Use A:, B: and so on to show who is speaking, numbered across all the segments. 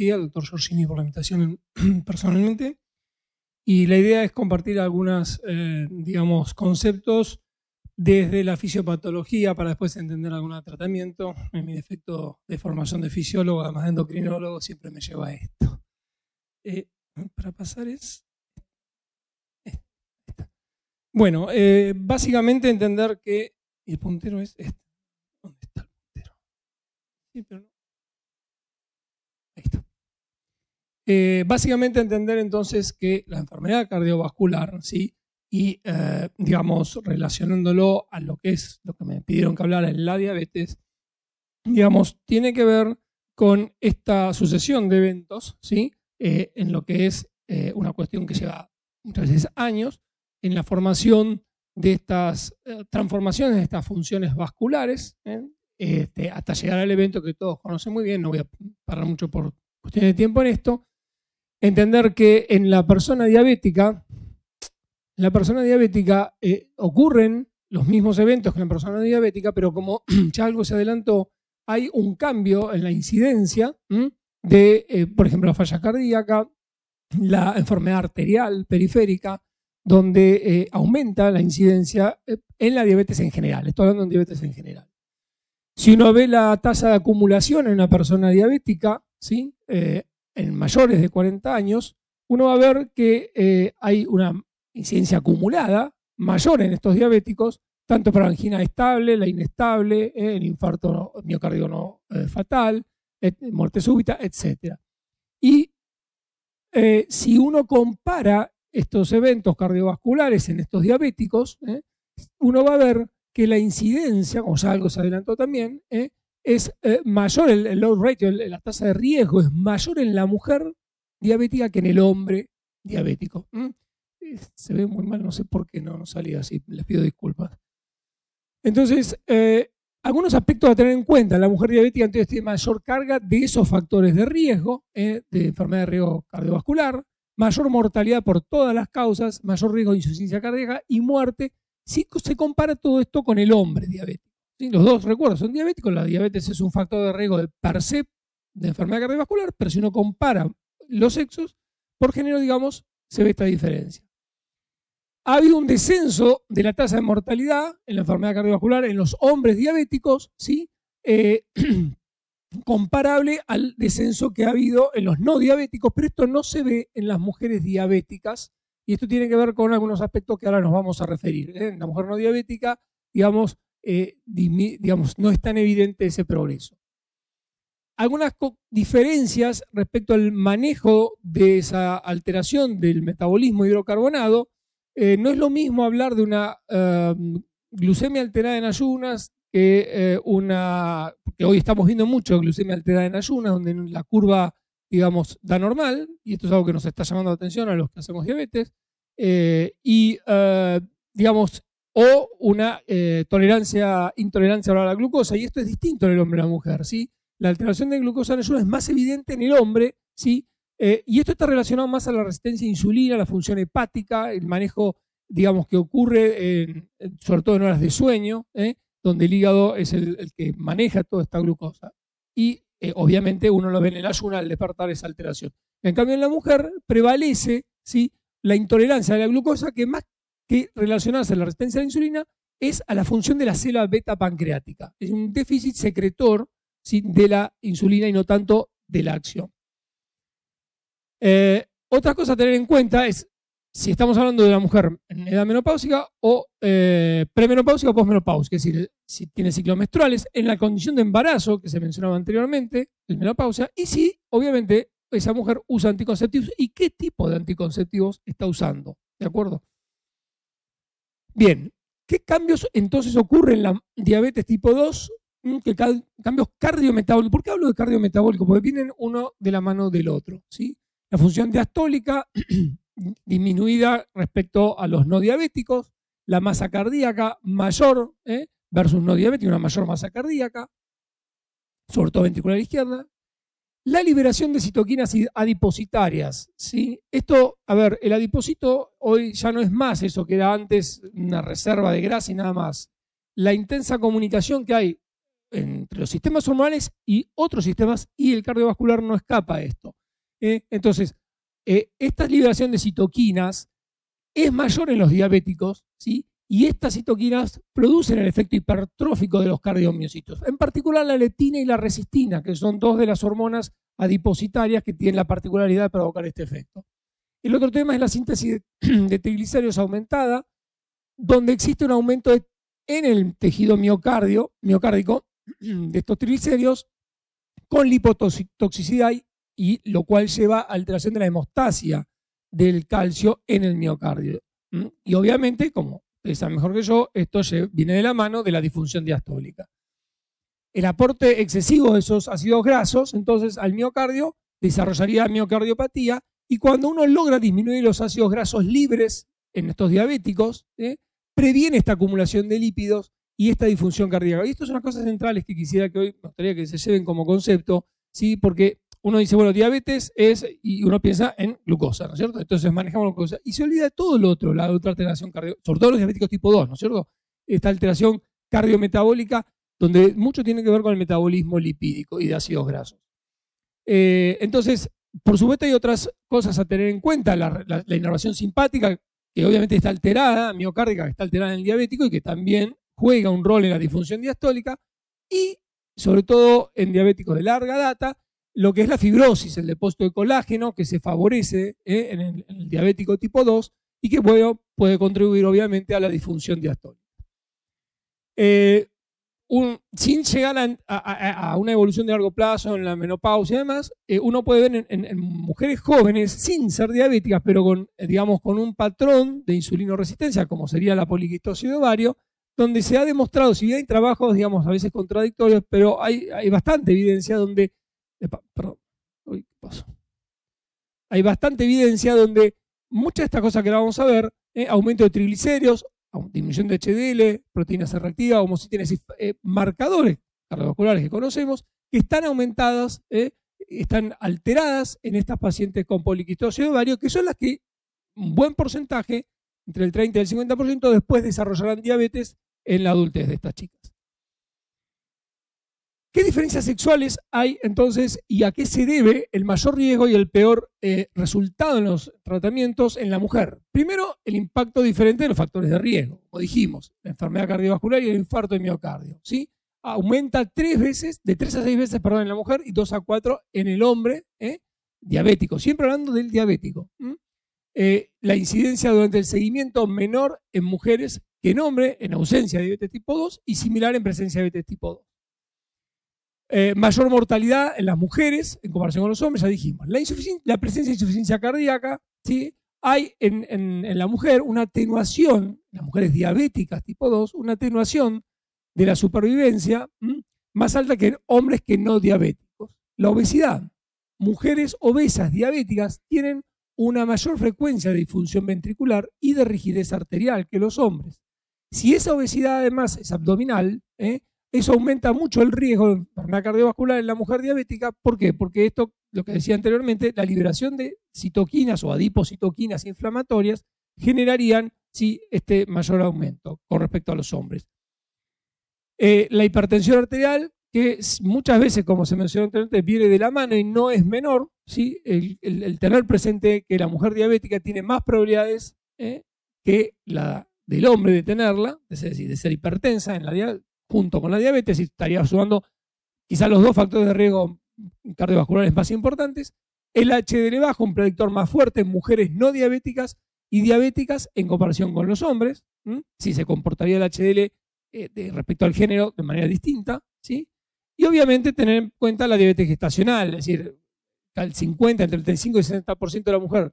A: Farmacología, al doctor Giorgini por la invitación personalmente. Y la idea es compartir algunos, digamos, conceptos desde la fisiopatología para después entender algún tratamiento. En mi defecto de formación de fisiólogo, además de endocrinólogo, siempre me lleva a esto. Para pasar es... Bueno, básicamente entender que... Y el puntero es este. ¿Dónde está el puntero? Sí, pero no. Ahí está. Básicamente entender entonces que la enfermedad cardiovascular, ¿sí? Y digamos, relacionándolo a lo que es lo que me pidieron que hablara en la diabetes, digamos, tiene que ver con esta sucesión de eventos, ¿sí? En lo que es una cuestión que lleva muchas veces años, en la formación de estas transformaciones de estas funciones vasculares, hasta llegar al evento que todos conocen muy bien. No voy a parar mucho por cuestión de tiempo en esto. Entender que en la persona diabética, ocurren los mismos eventos que en la persona diabética, pero como ya algo se adelantó, hay un cambio en la incidencia de, por ejemplo, la falla cardíaca, la enfermedad arterial periférica, donde aumenta la incidencia en la diabetes en general. Estoy hablando de diabetes en general. Si uno ve la tasa de acumulación en una persona diabética, ¿sí? En mayores de 40 años, uno va a ver que hay una incidencia acumulada mayor en estos diabéticos, tanto para la angina estable, la inestable, el infarto miocardio no fatal, muerte súbita, etc. Y si uno compara estos eventos cardiovasculares en estos diabéticos, uno va a ver que la incidencia, como ya algo se adelantó también, es mayor, el load ratio, la tasa de riesgo es mayor en la mujer diabética que en el hombre diabético. Se ve muy mal, no sé por qué no salía así, les pido disculpas. Entonces, algunos aspectos a tener en cuenta. La mujer diabética entonces tiene mayor carga de esos factores de riesgo, de enfermedad de riesgo cardiovascular, mayor mortalidad por todas las causas, mayor riesgo de insuficiencia cardíaca y muerte, si se compara todo esto con el hombre diabético. ¿Sí? Los dos, recuerdo, son diabéticos. La diabetes es un factor de riesgo de per se de enfermedad cardiovascular, pero si uno compara los sexos, por género, digamos, se ve esta diferencia. Ha habido un descenso de la tasa de mortalidad en la enfermedad cardiovascular en los hombres diabéticos, ¿sí? Comparable al descenso que ha habido en los no diabéticos, pero esto no se ve en las mujeres diabéticas, y esto tiene que ver con algunos aspectos que ahora nos vamos a referir. En la mujer no diabética, digamos, no es tan evidente ese progreso. Algunas diferencias respecto al manejo de esa alteración del metabolismo hidrocarbonado. No es lo mismo hablar de una glucemia alterada en ayunas que que hoy estamos viendo mucho glucemia alterada en ayunas, donde la curva, digamos, da normal, y esto es algo que nos está llamando la atención a los que hacemos diabetes, digamos, o una intolerancia a la glucosa, y esto es distinto en el hombre y la mujer, ¿sí? La alteración de glucosa en ayunas es más evidente en el hombre, ¿sí? Y esto está relacionado más a la resistencia a insulina, a la función hepática, el manejo, digamos, que ocurre sobre todo en horas de sueño, donde el hígado es el que maneja toda esta glucosa. Y obviamente uno lo ve en el ayuno al despertar esa alteración. En cambio, en la mujer prevalece, ¿sí? La intolerancia a la glucosa, que más que relacionarse a la resistencia a la insulina, es a la función de la célula beta pancreática. Es un déficit secretor, ¿sí? De la insulina y no tanto de la acción. Otra cosa a tener en cuenta es si estamos hablando de la mujer en edad menopáusica o premenopáusica o posmenopáusica, es decir, si tiene ciclos menstruales, en la condición de embarazo que se mencionaba anteriormente, el menopausia, y si obviamente esa mujer usa anticonceptivos y qué tipo de anticonceptivos está usando, ¿de acuerdo? Bien, ¿qué cambios entonces ocurren en la diabetes tipo 2? Cambios cardiometabólicos. ¿Por qué hablo de cardiometabólicos? Porque vienen uno de la mano del otro, ¿sí? La función diastólica disminuida respecto a los no diabéticos, la masa cardíaca mayor versus no diabético, una mayor masa cardíaca, sobre todo ventricular izquierda, la liberación de citoquinas adipositarias, ¿sí? Esto, a ver, el adipocito hoy ya no es más eso que era antes una reserva de grasa y nada más. La intensa comunicación que hay entre los sistemas hormonales y otros sistemas, y el cardiovascular no escapa a esto. Entonces, esta liberación de citoquinas es mayor en los diabéticos, ¿sí? Y estas citoquinas producen el efecto hipertrófico de los cardiomiocitos, en particular la leptina y la resistina, que son dos de las hormonas adipositarias que tienen la particularidad de provocar este efecto. El otro tema es la síntesis de triglicéridos aumentada, donde existe un aumento en el tejido miocárdico de estos triglicéridos con lipotoxicidad, y lo cual lleva a alteración de la hemostasia del calcio en el miocardio. Y obviamente, como ustedes saben mejor que yo, esto viene de la mano de la disfunción diastólica. El aporte excesivo de esos ácidos grasos, entonces, al miocardio desarrollaría miocardiopatía, y cuando uno logra disminuir los ácidos grasos libres en estos diabéticos, previene esta acumulación de lípidos y esta disfunción cardíaca. Y esto es una cosa centrales que quisiera que hoy me gustaría que se lleven como concepto, ¿sí? Porque uno dice, bueno, diabetes es, y uno piensa en glucosa, ¿no es cierto? Entonces manejamos la glucosa y se olvida de todo lo otro, la otra alteración cardíaca, sobre todo los diabéticos tipo 2, ¿no es cierto? Esta alteración cardiometabólica, donde mucho tiene que ver con el metabolismo lipídico y de ácidos grasos. Entonces, por supuesto, hay otras cosas a tener en cuenta, la inervación simpática, que obviamente está alterada, miocárdica, que está alterada en el diabético y que también juega un rol en la disfunción diastólica, y sobre todo en diabéticos de larga data, lo que es la fibrosis, el depósito de colágeno, que se favorece en el diabético tipo 2 y que puede contribuir obviamente a la disfunción diastólica. Sin llegar a una evolución de largo plazo en la menopausia y demás, uno puede ver en mujeres jóvenes sin ser diabéticas, pero con, digamos, con un patrón de insulinoresistencia, como sería la poliquistosis de ovario, donde se ha demostrado, si bien hay trabajos, digamos, a veces contradictorios, pero hay bastante evidencia donde hay bastante evidencia donde muchas de estas cosas que ahora vamos a ver, aumento de triglicéridos, disminución de HDL, proteína C reactiva, homocisteína, marcadores cardiovasculares que conocemos, que están aumentadas, están alteradas en estas pacientes con poliquistosis de ovario, que son las que un buen porcentaje, entre el 30 y el 50%, después desarrollarán diabetes en la adultez de estas chicas. ¿Qué diferencias sexuales hay entonces y a qué se debe el mayor riesgo y el peor resultado en los tratamientos en la mujer? Primero, el impacto diferente de los factores de riesgo. Como dijimos, la enfermedad cardiovascular y el infarto de miocardio, ¿sí? Aumenta de 3 a 6 veces, en la mujer y 2 a 4 en el hombre diabético. Siempre hablando del diabético. La incidencia durante el seguimiento menor en mujeres que en hombres, en ausencia de diabetes tipo 2, y similar en presencia de diabetes tipo 2. Mayor mortalidad en las mujeres en comparación con los hombres, ya dijimos. La presencia de insuficiencia cardíaca, ¿sí? Hay en la mujer una atenuación, en las mujeres diabéticas tipo 2, una atenuación de la supervivencia más alta que en hombres que no diabéticos. La obesidad. Mujeres obesas diabéticas tienen una mayor frecuencia de disfunción ventricular y de rigidez arterial que los hombres. Si esa obesidad además es abdominal, eso aumenta mucho el riesgo de enfermedad cardiovascular en la mujer diabética. ¿Por qué? Porque esto, lo que decía anteriormente, la liberación de citoquinas o adipocitoquinas inflamatorias generarían, sí, este mayor aumento con respecto a los hombres. La hipertensión arterial, que muchas veces, como se mencionó anteriormente, viene de la mano y no es menor, ¿sí? El tener presente que la mujer diabética tiene más probabilidades que la del hombre de tenerla, es decir, de ser hipertensa en la diabetes, junto con la diabetes, y estaría sumando quizás los dos factores de riesgo cardiovasculares más importantes. El HDL bajo, un predictor más fuerte en mujeres no diabéticas y diabéticas en comparación con los hombres. Sí, se comportaría el HDL respecto al género de manera distinta, ¿sí? Y obviamente tener en cuenta la diabetes gestacional, es decir, el 50, entre el 35 y el 60% de la mujer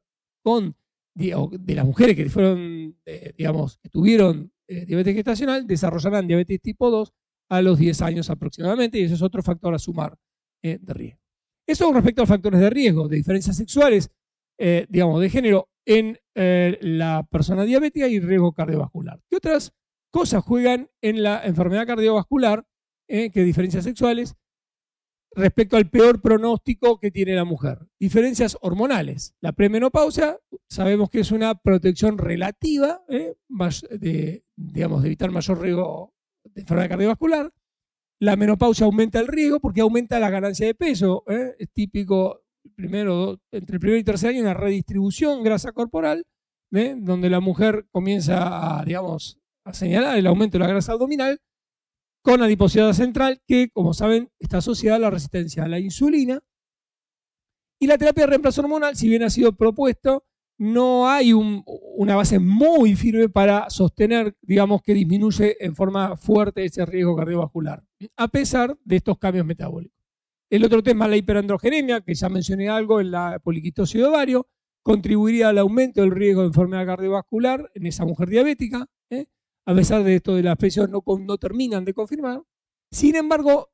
A: de las mujeres que fueron, digamos, que tuvieron diabetes gestacional, desarrollarán diabetes tipo 2 a los 10 años aproximadamente, y ese es otro factor a sumar de riesgo. Eso con respecto a los factores de riesgo, de diferencias sexuales, digamos, de género en la persona diabética y riesgo cardiovascular. ¿Qué otras cosas juegan en la enfermedad cardiovascular, que diferencias sexuales, respecto al peor pronóstico que tiene la mujer? Diferencias hormonales. La premenopausia sabemos que es una protección relativa, digamos, de evitar mayor riesgo de enfermedad cardiovascular. La menopausia aumenta el riesgo porque aumenta la ganancia de peso. Es típico, entre el primer y tercer año, una redistribución grasa corporal, donde la mujer comienza a, digamos, a señalar el aumento de la grasa abdominal con adiposidad central, que, como saben, está asociada a la resistencia a la insulina. Y la terapia de reemplazo hormonal, si bien ha sido propuesto, no hay una base muy firme para sostener, digamos, que disminuye en forma fuerte ese riesgo cardiovascular, a pesar de estos cambios metabólicos. El otro tema es la hiperandrogenemia, que ya mencioné algo en la poliquitosis de ovario, contribuiría al aumento del riesgo de enfermedad cardiovascular en esa mujer diabética, a pesar de esto de las precios no terminan de confirmar. Sin embargo,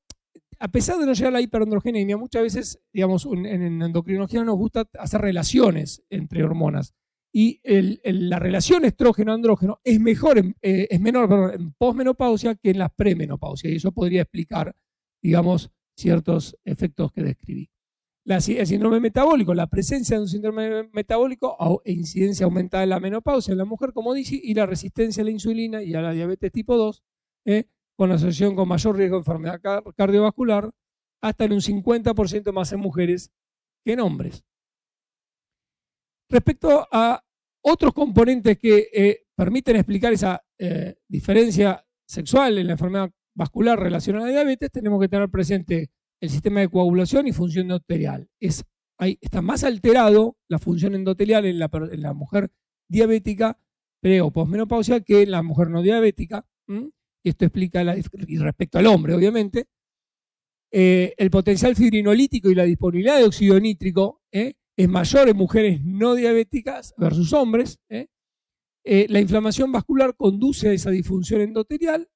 A: a pesar de no llegar a la hiperandrogenemia, muchas veces, digamos, en endocrinología nos gusta hacer relaciones entre hormonas. Y la relación estrógeno-andrógeno es menor en posmenopausia que en la premenopausia. Y eso podría explicar, digamos, ciertos efectos que describí. El síndrome metabólico, la presencia de un síndrome metabólico e incidencia aumentada en la menopausia en la mujer, como dije, y la resistencia a la insulina y a la diabetes tipo 2, con asociación con mayor riesgo de enfermedad cardiovascular, hasta en un 50% más en mujeres que en hombres. Respecto a otros componentes que permiten explicar esa diferencia sexual en la enfermedad vascular relacionada a la diabetes, tenemos que tener presente el sistema de coagulación y función endotelial. Está más alterado la función endotelial en la mujer diabética pre o posmenopausia que en la mujer no diabética. Esto explica, y respecto al hombre, obviamente, el potencial fibrinolítico y la disponibilidad de óxido nítrico es mayor en mujeres no diabéticas versus hombres. La inflamación vascular conduce a esa disfunción endotelial,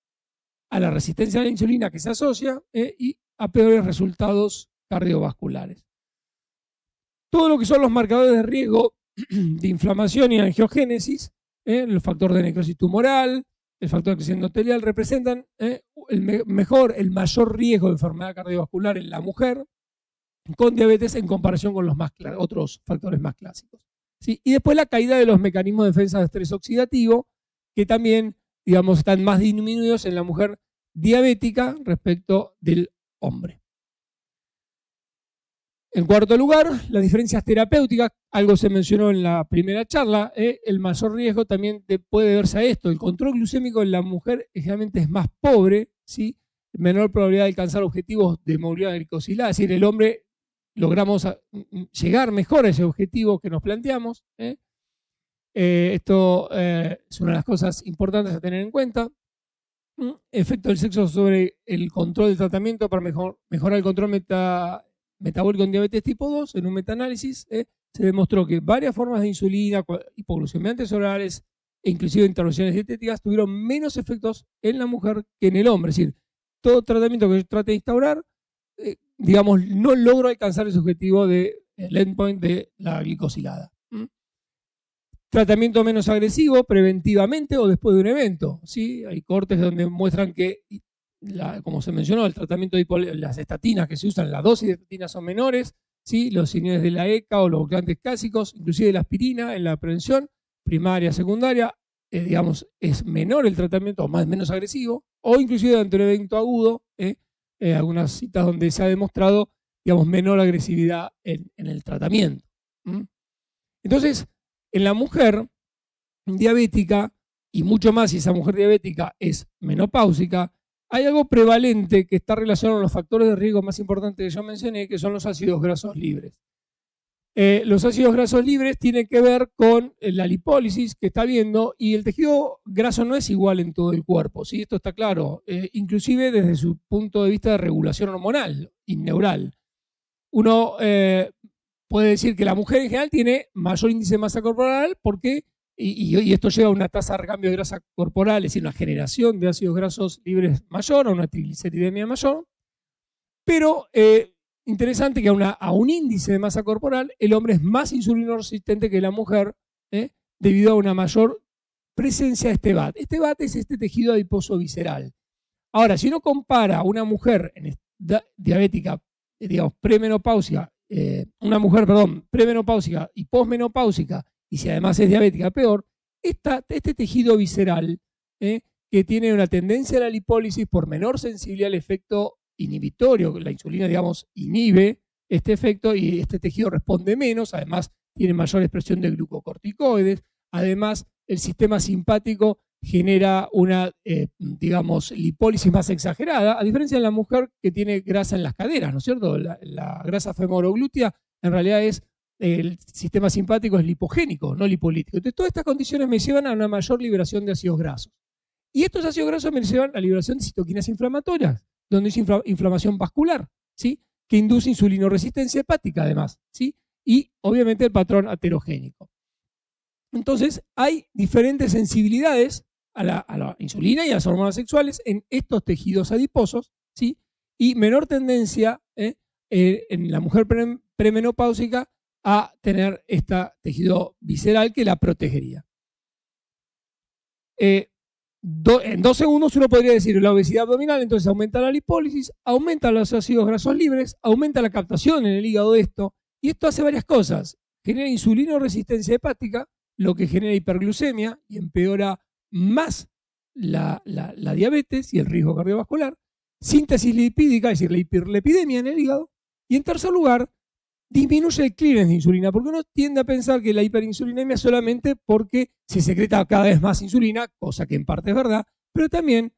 A: a la resistencia a la insulina que se asocia y a peores resultados cardiovasculares. Todo lo que son los marcadores de riesgo de inflamación y angiogénesis, el factor de necrosis tumoral, el factor de crecimiento endotelial, representan el mayor riesgo de enfermedad cardiovascular en la mujer con diabetes en comparación con los otros factores más clásicos. ¿Sí? Y después la caída de los mecanismos de defensa de estrés oxidativo, que también, digamos, están más disminuidos en la mujer diabética respecto del hombre. En cuarto lugar, las diferencias terapéuticas, algo se mencionó en la primera charla, el mayor riesgo también puede deberse a esto. El control glucémico en la mujer generalmente es más pobre, ¿sí? Menor probabilidad de alcanzar objetivos de movilidad glicosilada, es decir, el hombre logramos llegar mejor a ese objetivo que nos planteamos. Esto es una de las cosas importantes a tener en cuenta. Efecto del sexo sobre el control del tratamiento para mejorar el control metabólico en diabetes tipo 2. En un metaanálisis se demostró que varias formas de insulina, hipoglucemiantes orales e inclusive intervenciones dietéticas tuvieron menos efectos en la mujer que en el hombre. Es decir, todo tratamiento que yo trate de instaurar, digamos, no logro alcanzar ese objetivo del endpoint de la glicosilada. Tratamiento menos agresivo, preventivamente o después de un evento. ¿Sí? Hay cortes donde muestran que, como se mencionó, el tratamiento de las estatinas que se usan, las dosis de estatinas son menores, ¿sí? Los inhibidores de la ECA o los bloqueantes clásicos, inclusive la aspirina en la prevención primaria, secundaria, digamos, es menor el tratamiento o menos agresivo, o inclusive ante un evento agudo, algunas citas donde se ha demostrado, digamos, menor agresividad en el tratamiento. Entonces, en la mujer diabética, y mucho más si esa mujer diabética es menopáusica, hay algo prevalente que está relacionado con los factores de riesgo más importantes que yo mencioné, que son los ácidos grasos libres. Los ácidos grasos libres tienen que ver con la lipólisis que está viendo, y el tejido graso no es igual en todo el cuerpo, ¿sí? Esto está claro, inclusive desde su punto de vista de regulación hormonal y neural. Uno puede decir que la mujer en general tiene mayor índice de masa corporal porque, y esto lleva a una tasa de recambio de grasa corporal, es decir, una generación de ácidos grasos libres mayor, a una trigliceridemia mayor, pero interesante que a un índice de masa corporal el hombre es más insulino resistente que la mujer debido a una mayor presencia de este VAT. Este VAT es este tejido adiposo visceral. Ahora, si uno compara a una mujer diabética, digamos, premenopáusica, premenopáusica y posmenopáusica, y si además es diabética, peor, este tejido visceral que tiene una tendencia a la lipólisis por menor sensibilidad al efecto inhibitorio. La insulina, digamos, inhibe este efecto y este tejido responde menos. Además, tiene mayor expresión de glucocorticoides. Además, el sistema simpático genera una, digamos, lipólisis más exagerada, a diferencia de la mujer que tiene grasa en las caderas, ¿no es cierto? La grasa femoroglútea en realidad es, el sistema simpático es lipogénico, no lipolítico. Entonces, todas estas condiciones me llevan a una mayor liberación de ácidos grasos. Y estos ácidos grasos me llevan a la liberación de citoquinas inflamatorias, donde es inflamación vascular, ¿sí? Que induce insulinoresistencia hepática, además, ¿sí? Y, obviamente, el patrón aterogénico. Entonces, hay diferentes sensibilidades a la insulina y a las hormonas sexuales en estos tejidos adiposos, ¿sí? Y menor tendencia en la mujer premenopáusica a tener este tejido visceral que la protegería. En 2 segundos uno podría decir la obesidad abdominal, entonces aumenta la lipólisis, aumenta los ácidos grasos libres, aumenta la captación en el hígado de esto, y esto hace varias cosas. Genera insulinoresistencia hepática, lo que genera hiperglucemia y empeora más la diabetes y el riesgo cardiovascular, síntesis lipídica, es decir, la hiperlipidemia en el hígado, y en tercer lugar, disminuye el clearance de insulina, porque uno tiende a pensar que la hiperinsulinemia es solamente porque se secreta cada vez más insulina, cosa que en parte es verdad, pero también,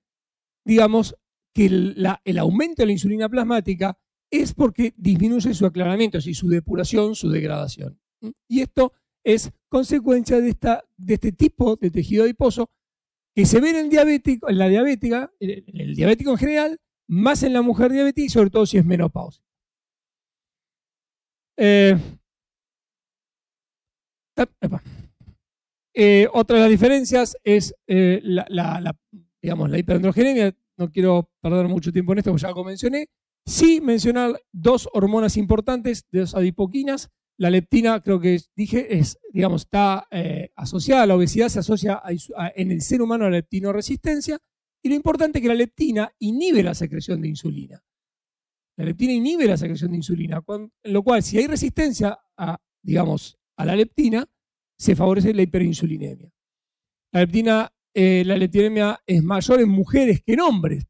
A: digamos, que el aumento de la insulina plasmática es porque disminuye su aclaramiento, es decir, su depuración, su degradación. Y esto es consecuencia de este tipo de tejido adiposo que se ve en el diabético, en el diabético en general, más en la mujer diabética y sobre todo si es menopáusica. Otra de las diferencias es digamos, la hiperandrogenemia. No quiero perder mucho tiempo en esto, porque ya lo mencioné. Sí mencionar 2 hormonas importantes, 2 adipoquinas. La leptina, creo que dije, digamos, está asociada a la obesidad, se asocia en el ser humano a la leptinoresistencia. Y lo importante es que la leptina inhibe la secreción de insulina. La leptina inhibe la secreción de insulina, en lo cual si hay resistencia digamos, a la leptina, se favorece la hiperinsulinemia. La leptinemia es mayor en mujeres que en hombres,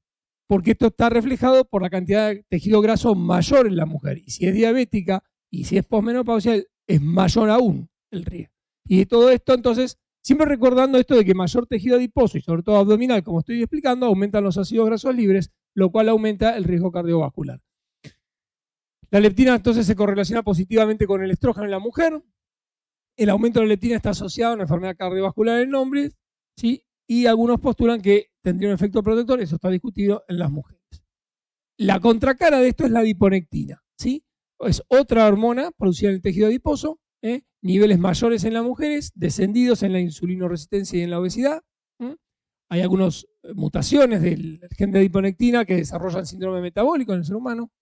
A: porque esto está reflejado por la cantidad de tejido graso mayor en la mujer. Y si es diabética y si es posmenopausia, es mayor aún el riesgo. Y todo esto, entonces, siempre recordando esto de que mayor tejido adiposo y sobre todo abdominal, como estoy explicando, aumentan los ácidos grasos libres, lo cual aumenta el riesgo cardiovascular. La leptina entonces se correlaciona positivamente con el estrógeno en la mujer. El aumento de la leptina está asociado a una enfermedad cardiovascular en hombres, ¿sí? Y algunos postulan que tendría un efecto protector, eso está discutido en las mujeres. La contracara de esto es la adiponectina, ¿sí? Es otra hormona producida en el tejido adiposo, niveles mayores en las mujeres, descendidos en la insulinoresistencia y en la obesidad. Hay algunas mutaciones del gen de adiponectina que desarrollan síndrome metabólico en el ser humano,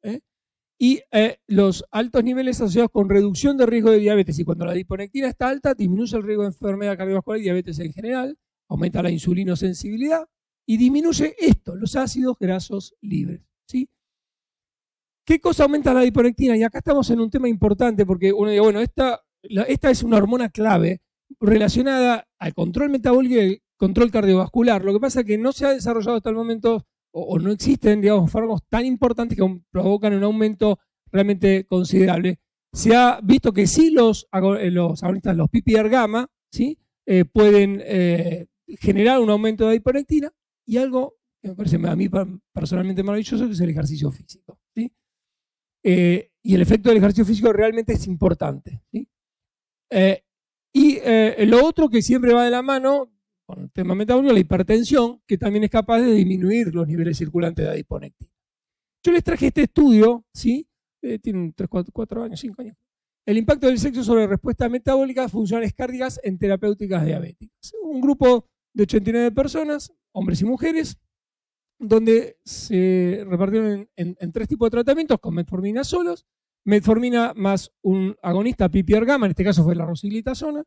A: y los altos niveles asociados con reducción de riesgo de diabetes. Y cuando la adiponectina está alta, disminuye el riesgo de enfermedad cardiovascular y diabetes en general, aumenta la insulinosensibilidad y disminuye los ácidos grasos libres, ¿sí? ¿Qué cosa aumenta la adiponectina? Y acá estamos en un tema importante porque uno dice, bueno, esta es una hormona clave relacionada al control metabólico y al control cardiovascular. Lo que pasa es que no se ha desarrollado hasta el momento o no existen, digamos, fármacos tan importantes que provocan un aumento realmente considerable. Se ha visto que sí los agonistas, los PPAR gamma, ¿sí? Pueden generar un aumento de adiponectina, y algo que me parece a mí personalmente maravilloso, que es el ejercicio físico, ¿sí? Y el efecto del ejercicio físico realmente es importante, ¿sí? Lo otro que siempre va de la mano con el tema metabólico, la hipertensión, que también es capaz de disminuir los niveles circulantes de adiponectina. Yo les traje este estudio, ¿sí? Tienen 3, 4 años, 5 años. El impacto del sexo sobre respuesta metabólica, funciones cardíacas en terapéuticas diabéticas. Un grupo de 89 personas, hombres y mujeres, donde se repartieron en 3 tipos de tratamientos con metformina solos, metformina más un agonista PPAR gamma, en este caso fue la rosiglitazona.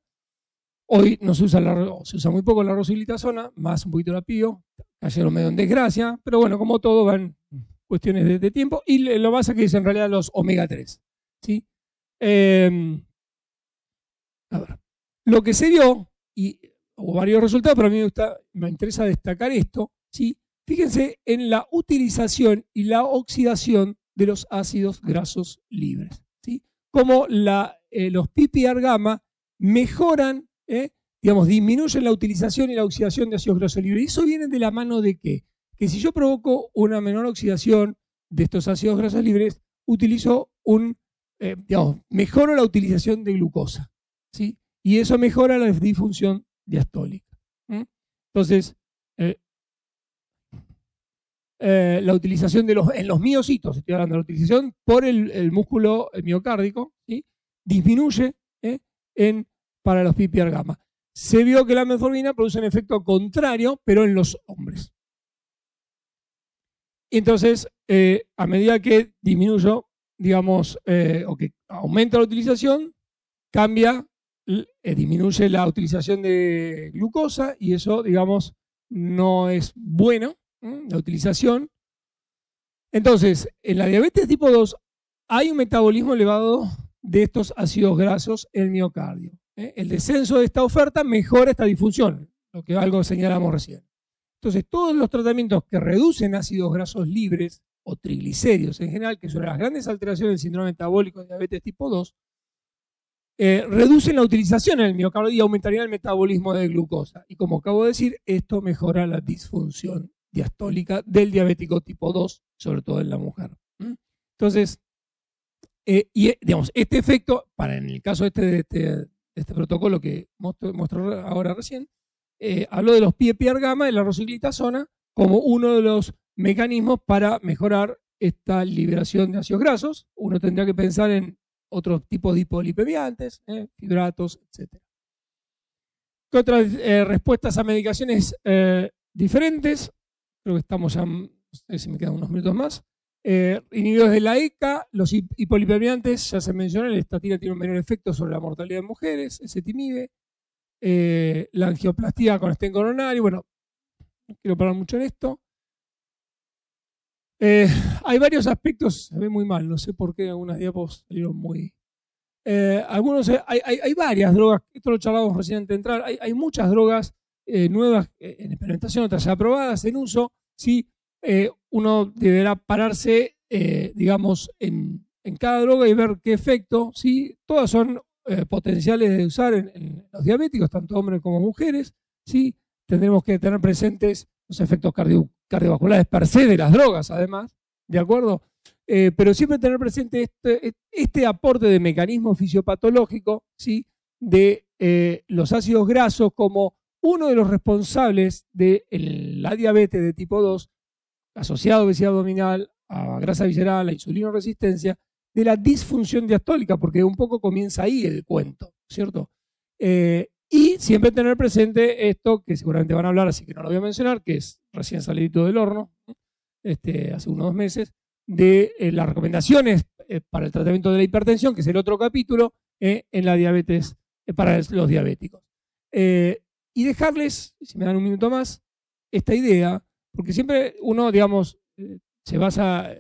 A: Hoy no se usa muy poco la rosiglitazona, más un poquito la pío, cayeron medio en desgracia, pero bueno, como todo van cuestiones de tiempo, y lo más que es en realidad los omega 3, ¿sí? A ver, lo que se vio, y hubo varios resultados, pero a mí me interesa destacar esto, ¿sí? Fíjense en la utilización y la oxidación de los ácidos grasos libres, ¿sí? Como los PPAR gamma mejoran, digamos, disminuyen la utilización y la oxidación de ácidos grasos libres. ¿Y eso viene de la mano de qué? Que si yo provoco una menor oxidación de estos ácidos grasos libres, mejoro la utilización de glucosa, ¿sí? Y eso mejora la disfunción diastólica. Entonces, la utilización en los miocitos, estoy hablando de la utilización por el músculo miocárdico, ¿sí? Disminuye para los PPAR gamma. Se vio que la metformina produce un efecto contrario, pero en los hombres. Y entonces, a medida que disminuyo, digamos, o que aumenta la utilización, disminuye la utilización de glucosa y eso, digamos, no es bueno, la utilización. Entonces, en la diabetes tipo 2 hay un metabolismo elevado de estos ácidos grasos en el miocardio. El descenso de esta oferta mejora esta disfunción, lo que algo señalamos recién. Entonces, todos los tratamientos que reducen ácidos grasos libres o triglicéridos en general, que son las grandes alteraciones del síndrome metabólico de diabetes tipo 2, reducen la utilización en el miocardio y aumentarían el metabolismo de glucosa. Y como acabo de decir, esto mejora la disfunción diastólica del diabético tipo 2, sobre todo en la mujer. Entonces, digamos, este efecto, en el caso de este protocolo que mostró ahora recién, habló de los PPAR gamma y la rosiclitasona como uno de los mecanismos para mejorar esta liberación de ácidos grasos. Uno tendría que pensar en otros tipos de hipolipemiantes, fibratos, etc. ¿Qué otras respuestas a medicaciones diferentes? Creo que estamos ya, no sé si me quedan unos minutos más. Inhibidores de la ECA, los hipolipemiantes, ya se mencionó, la estatina tiene un menor efecto sobre la mortalidad de mujeres, ezetimibe. La angioplastía con stent coronario, bueno, no quiero parar mucho en esto. Hay varios aspectos, se ve muy mal, no sé por qué algunas diapos salieron muy... hay varias drogas, esto lo charlamos recién antes de entrar, hay muchas drogas nuevas en experimentación, otras ya aprobadas, en uso, ¿sí? Uno deberá pararse, digamos, en cada droga y ver qué efecto, ¿sí? Todas son potenciales de usar en los diabéticos, tanto hombres como mujeres, ¿sí? Tendremos que tener presentes los efectos cardiovasculares per se de las drogas, además, ¿de acuerdo? Pero siempre tener presente este aporte de mecanismo fisiopatológico, ¿sí? De los ácidos grasos como uno de los responsables de la diabetes de tipo 2, asociado a obesidad abdominal, a grasa visceral, a insulinoresistencia, de la disfunción diastólica, porque un poco comienza ahí el cuento, ¿cierto? Y siempre tener presente esto, que seguramente van a hablar, así que no lo voy a mencionar, que es recién salidito del horno, hace unos 2 meses, de las recomendaciones para el tratamiento de la hipertensión, que es el otro capítulo, en la diabetes, para los diabéticos. Y dejarles, si me dan un minuto más, esta idea, porque siempre uno, digamos, se basa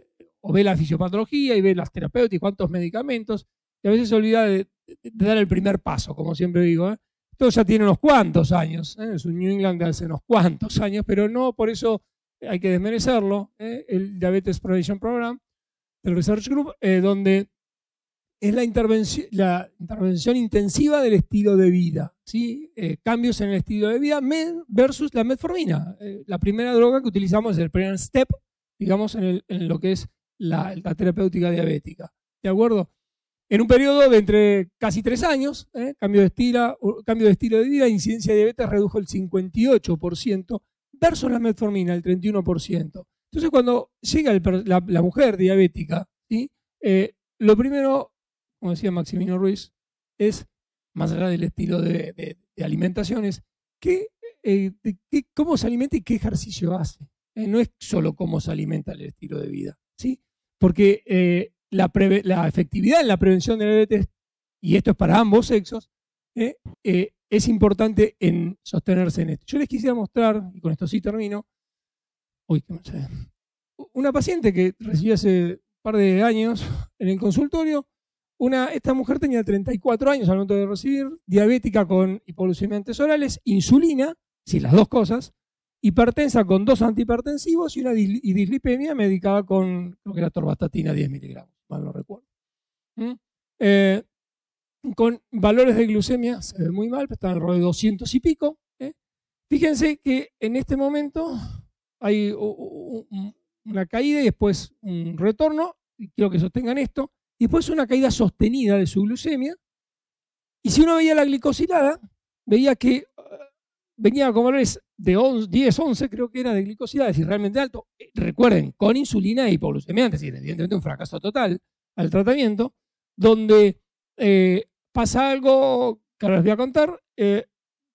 A: o ve la fisiopatología y ve las terapéuticas, cuántos medicamentos, y a veces se olvida de dar el primer paso, como siempre digo. Esto ya tiene unos cuantos años, es un New England de hace unos cuantos años, pero no por eso hay que desmerecerlo. El Diabetes Prevention Program del Research Group, donde es la intervención intensiva del estilo de vida, ¿sí? Cambios en el estilo de vida versus la metformina. La primera droga que utilizamos es el primer step, digamos, en lo que es la terapéutica diabética. ¿De acuerdo? En un periodo de entre casi 3 años, cambio de estilo de vida, incidencia de diabetes redujo el 58% versus la metformina, el 31%. Entonces, cuando llega la mujer diabética, ¿sí? Lo primero, como decía Maximino Ruiz, es, más allá del estilo de alimentación, es cómo se alimenta y qué ejercicio hace. No es solo cómo se alimenta el estilo de vida, ¿sí? Porque la efectividad en la prevención de la diabetes, y esto es para ambos sexos, es importante en sostenerse en esto. Yo les quisiera mostrar, y con esto sí termino, una paciente que recibí hace un par de años en el consultorio, Esta mujer tenía 34 años al momento de recibir, diabética con hipoglucemia orales, insulina, sí, las dos cosas, hipertensa con 2 antihipertensivos y una dislipemia medicada con, creo que era atorvastatina 10 miligramos, mal no recuerdo. Con valores de glucemia se ve muy mal, están alrededor de 200 y pico. Fíjense que en este momento hay una caída y después un retorno, y quiero que sostengan esto, y después una caída sostenida de su glucemia. Y si uno veía la glicosilada, veía que venía con valores de 10, 11, creo que era de glicosilada, es decir, realmente alto. Recuerden, con insulina e hipoglucemia, es decir, evidentemente un fracaso total al tratamiento, donde pasa algo que ahora les voy a contar,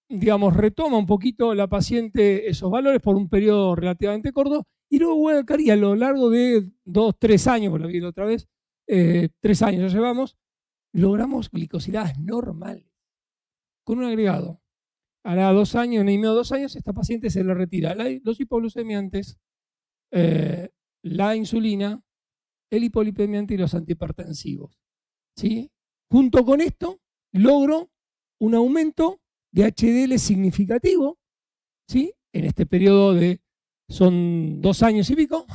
A: digamos, retoma un poquito la paciente esos valores por un periodo relativamente corto y luego vuelve a caer y a lo largo de 2, 3 años, por lo vi la otra vez, 3 años ya llevamos, logramos glicosiladas normales con un agregado. Hará 2 años, un año y medio, 2 años, esta paciente se le retira los hipoglucemiantes, la insulina, el hipolipemiante y los antihipertensivos. ¿Sí? Junto con esto, logro un aumento de HDL significativo, ¿sí? En este periodo de, son 2 años y pico,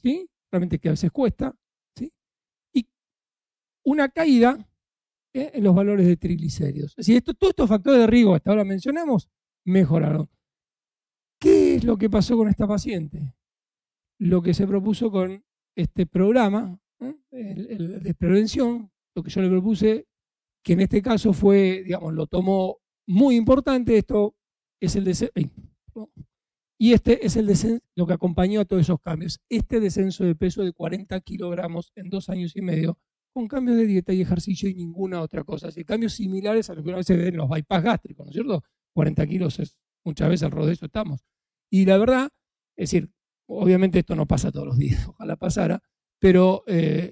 A: ¿sí? Realmente que a veces cuesta, ¿sí? Y una caída en los valores de triglicéridos. Es decir, todos estos factores de riesgo que hasta ahora mencionamos mejoraron. ¿Qué es lo que pasó con esta paciente? Lo que se propuso con este programa el de prevención, lo que yo le propuse, que en este caso fue, digamos, lo tomó muy importante, esto es el descenso, y este es el descenso, lo que acompañó a todos esos cambios. Este descenso de peso de 40 kilogramos en 2 años y medio, con cambios de dieta y ejercicio y ninguna otra cosa. Así, cambios similares a lo que una vez se ve en los bypass gástricos, ¿no es cierto? 40 kilos es muchas veces alrededor de eso estamos. Y la verdad, es decir, obviamente esto no pasa todos los días, ojalá pasara, pero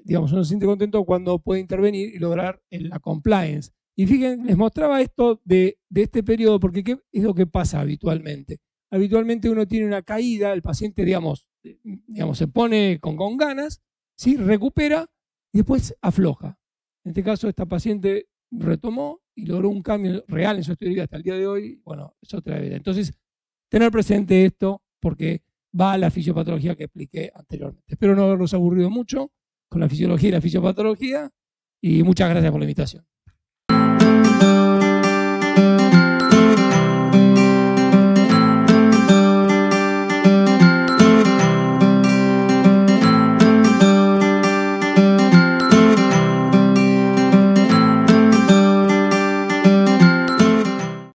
A: digamos, uno se siente contento cuando puede intervenir y lograr la compliance. Y fíjense, les mostraba esto de este periodo, porque ¿qué es lo que pasa habitualmente? Habitualmente uno tiene una caída, el paciente, digamos se pone con ganas, ¿sí? Recupera y después afloja. En este caso, esta paciente retomó y logró un cambio real en su estilo de vida hasta el día de hoy. Bueno, es otra vida. Entonces, tener presente esto porque va a la fisiopatología que expliqué anteriormente. Espero no haberlos aburrido mucho con la fisiología y la fisiopatología y muchas gracias por la invitación.